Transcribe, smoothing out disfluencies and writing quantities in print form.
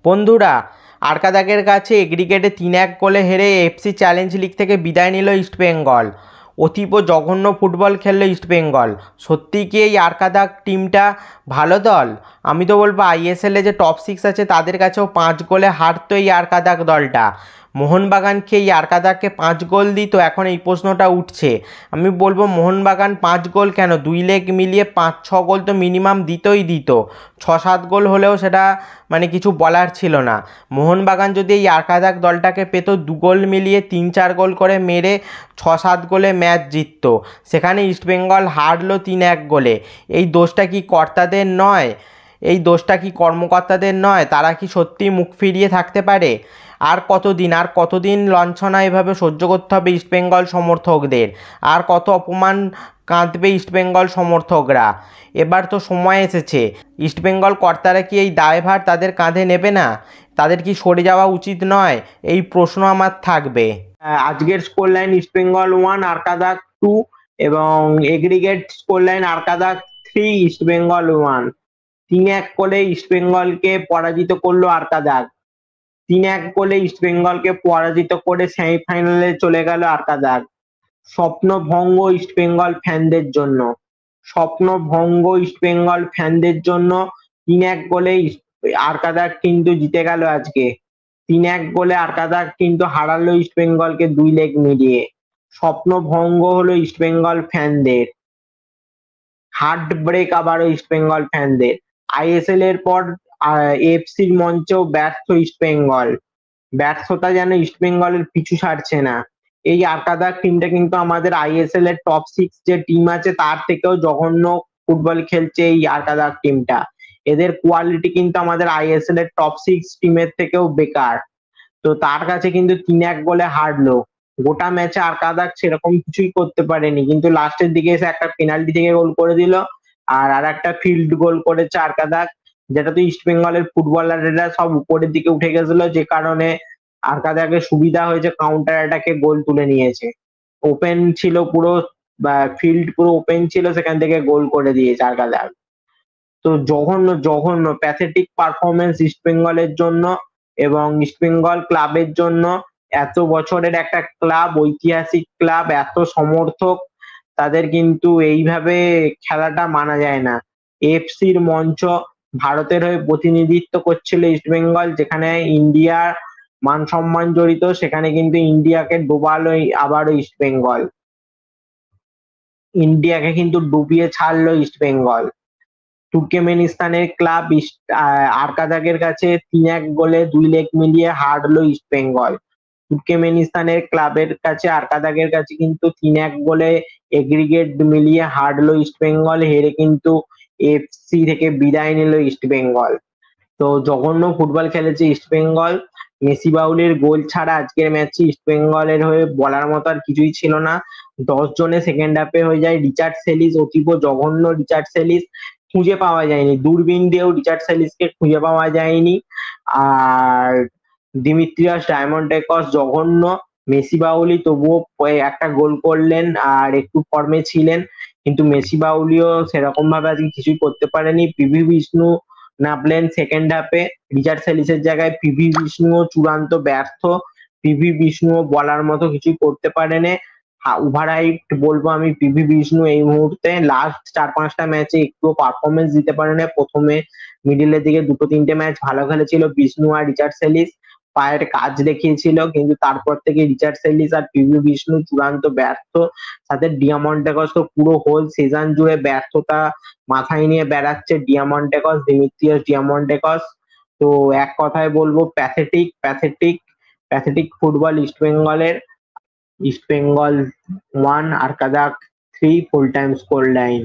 বন্ধুরা, আরকাদাগের কাছে এগ্রিগেটে 3-1 গোলে হেরে এফসি চ্যালেঞ্জ লিগ থেকে বিদায় নিল ইস্টবেঙ্গল। অতীব জঘন্য ফুটবল খেলল ইস্টবেঙ্গল। সত্যি কি এই আরকাদাগ টিমটা ভালো দল? আমি তো বলবো আইএসএলে যে টপ 6 আছে তাদের কাছেও 5 গোলে হারতো এই আরকাদাগ দলটা। মোহনবাগানকে এই আরকাদাগকে 5 গোল দিত, এখন এই প্রশ্নটা উঠছে। আমি বলবো মোহনবাগান 5 গোল কেন, 2 লেগ মিলিয়ে 5-6 গোল তো মিনিমাম দিতই দিত। 6-7 গোল হলেও সেটা কিছু বলার ছিল না। মোহনবাগান যদি এই আরকাদাগ দলটাকে পেত, 2 গোল মিলিয়ে 3-4 গোল করে মেরে 6-7 গোলে ম্যাচ জিতত। সেখানে ইস্টবেঙ্গল হারলো 3-1 গোলে। এই দোষটা কি কর্তাদের নয়? এই দোষটা কি কর্মকর্তাদের নয়? তারা কি সত্যিই মুখ ফিরিয়ে থাকতে পারে? আর কতদিন লাঞ্ছনা এভাবে সহ্য করতে হবে ইস্টবেঙ্গল সমর্থকদের? আর কত অপমান কাঁদবে ইস্টবেঙ্গল সমর্থকরা? এবার তো সময় এসেছে। ইস্টবেঙ্গল কর্তারা কি এই দায়ভার তাদের কাঁধে নেবে না? তাদের কি সরে যাওয়া উচিত নয়? এই প্রশ্ন আমার থাকবে। আজকের স্কোর লাইন ইস্টবেঙ্গল 1 আরকাদাগ 2 এবং এগ্রিগেট স্কোর লাইন আরকাদাগ 3 ইস্টবেঙ্গল 1। 3-1 গোলে ইস্টবেঙ্গলকে পরাজিত করলো আরকাদাগ। 3-1 গোলে ইস্টবেঙ্গলকে পরাজিত করে সেমিফাইনালে চলে গেল আরকাদাগ। স্বপ্নভঙ্গ ইস্টবেঙ্গল ফ্যানদের জন্য। স্বপ্নভঙ্গ ইস্টবেঙ্গল ফ্যানদের জন্য। 3-1 গোলে আরকাদাগ কিন্তু জিতে গেল আজকে। 3-1 গোলে আরকাদাগ কিন্তু হারালো ইস্টবেঙ্গলকে 2 লেগ মিলিয়ে। স্বপ্নভঙ্গ হলো ইস্টবেঙ্গল ফ্যানদের। হার্ট ব্রেক আবারও ইস্টবেঙ্গল ফ্যানদের। আইএসএল এর পর এফসির মঞ্চেও ব্যর্থ ইস্টবেঙ্গল। ব্যর্থতা যেন ইস্টবেঙ্গলের পিছু ছাড়ছে না। এই আরকাদাগ টিমটা কিন্তু আমাদের আইএসএল এর টপ 6 যে টিম আছে তার থেকেও জঘন্য ফুটবল খেলছে এই আরকাদাগ টিমটা। এদের কোয়ালিটি কিন্তু আমাদের আইএসএল এর টপ 6 টিমের থেকেও বেকার। তো তার কাছে কিন্তু 3-1 গোলে হারলো। গোটা ম্যাচে আরকাদাগ সেরকম কিছুই করতে পারেনি, কিন্তু লাস্টের দিকে এসে একটা পেনাল্টি থেকে গোল করে দিল আর একটা ফিল্ড গোল করেছে আরকাদাগ, যেটাতে ইস্টবেঙ্গলের ফুটবলাররা সব উপরের দিকে উঠে গেছিল, যে কারণে আরকাদাগের সুবিধা হয়েছে, কাউন্টার অ্যাটাকে গোল তুলে নিয়েছে। ওপেন ছিল পুরো, ফিল্ড পুরো ওপেন ছিল, সেখান থেকে গোল করে দিয়েছে আরকাদাগ। তো জঘন্য জঘন্য প্যাথেটিক পারফরমেন্স ইস্টবেঙ্গলের জন্য এবং ইস্টবেঙ্গল ক্লাবের জন্য। এত বছরের একটা ক্লাব, ঐতিহাসিক ক্লাব, এত সমর্থক, তাদের কিন্তু এইভাবে খেলাটা মানা যায় না। এফসির মঞ্চ, ভারতের হয়ে প্রতিনিধিত্ব করছিল ইস্টবেঙ্গল, যেখানে ইন্ডিয়ার মান সম্মান জড়িত, সেখানে কিন্তু ইন্ডিয়াকে ডোবালো আবারও ইস্টবেঙ্গল। ইন্ডিয়াকে কিন্তু ডুবিয়ে ছাড়লো ইস্টবেঙ্গল। তুর্কমেনিস্তানের ক্লাব আরকাদাগের কাছে 3-1 গোলে 2 লেগ মিলিয়ে হারলো ইস্টবেঙ্গল। তুর্কমেনিস্তানের ক্লাবের কাছে আরকাদাগের কাছে কিন্তু 3-1 গোলে এগ্রিগেট মিলিয়ে হারলো ইস্টবেঙ্গল। হেরে কিন্তু এফসি থেকে বিদায় নিল ইস্টবেঙ্গল। তো জঘন্য ফুটবল খেলেছে ইস্টবেঙ্গল। মেসি বাউলের গোল ছাড়া আজকের ম্যাচে ইস্টবেঙ্গলের হয়ে বলার মতো আর কিছুই ছিল না। 10 জনে সেকেন্ড হাফে হয়ে যায়। রিচার্ড সেলিস, অতীব জঘন্য রিচার্ড সেলিস, খুঁজে পাওয়া যায়নি। দূরবীন দিয়েও রিচার্ড সেলিসকে খুঁজে পাওয়া যায়নি। আর দিমিত্রিয়াস ডায়মন্ডেকস জঘন্য। মেসি বাউলি তবুও একটা গোল করলেন আর একটু ফর্মে ছিলেন, কিন্তু মেসি বাউলিও সেরকম ভাবে আজকে কিছুই করতে পারেনি। পিভি বিষ্ণু নামলেন সেকেন্ড হাফে রিচার্ড সেলিসের জায়গায়। পিভি বিষ্ণুও চূড়ান্ত ব্যর্থ। পিভি বিষ্ণুও বলার মতো কিছুই করতে পারেনি। ওভারহাইপড বলবো আমি পিভি বিষ্ণু এই মুহূর্তে। লাস্ট 4-5টা ম্যাচে একটুও পারফরমেন্স দিতে পারে না। প্রথমে মিডিলের দিকে 2-3টে ম্যাচ ভালো খেলেছিল বিষ্ণু আর রিচার্ড সেলিস, পায়ের কাজ দেখিয়েছিল, কিন্তু তারপর থেকে রিচার্ড সেলিস আর পিভি বিষ্ণু চূড়ান্ত ব্যর্থ। সাথে ডিয়ামন্টেকস তো পুরো হোল সিজন জুড়ে ব্যর্থতা মাথায় নিয়ে বেড়াচ্ছে ডিয়ামন্টেকস, দিমিত্রিয়াস ডিয়ামন্টেকস। তো এক কথায় বলবো প্যাথেটিক প্যাথেটিক প্যাথেটিক ফুটবল ইস্টবেঙ্গলের। East Bengal 1 আরকাদাগ 3 full time score line.